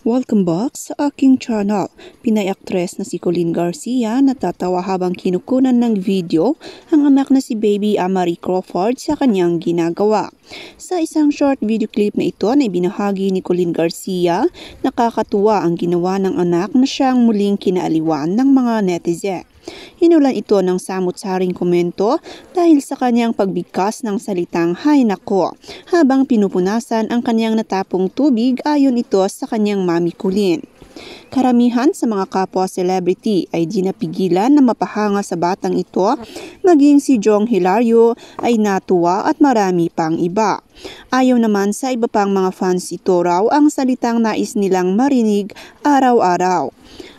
Welcome back sa aking channel. Pinay aktres na si Colleen Garcia natatawa habang kinukunan ng video ang anak na si Baby Amari Crawford sa kanyang ginagawa. Sa isang short video clip na ito na ibinahagi ni Colleen Garcia, nakakatuwa ang ginawa ng anak na siyang muling kinaaliwan ng mga netizen. Hinulan ito ng samut-saring komento dahil sa kanyang pagbigkas ng salitang "hay nako" habang pinupunasan ang kanyang natapong tubig ayon ito sa kanyang mami Colleen. Karamihan sa mga kapwa celebrity ay di napigilan na mapahanga sa batang ito, maging si Jong Hilario ay natuwa at marami pang iba. Ayaw naman sa iba pang mga fans ito raw ang salitang nais nilang marinig araw-araw.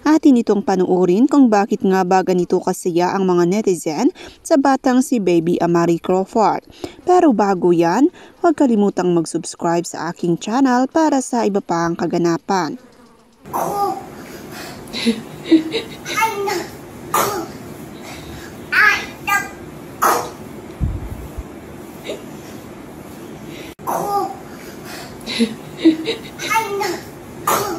Atin itong panuorin kung bakit nga ba ganito kasaya ang mga netizen sa batang si Baby Amari Crawford. Pero bago yan, huwag kalimutang mag-subscribe sa aking channel para sa iba pang kaganapan. I know.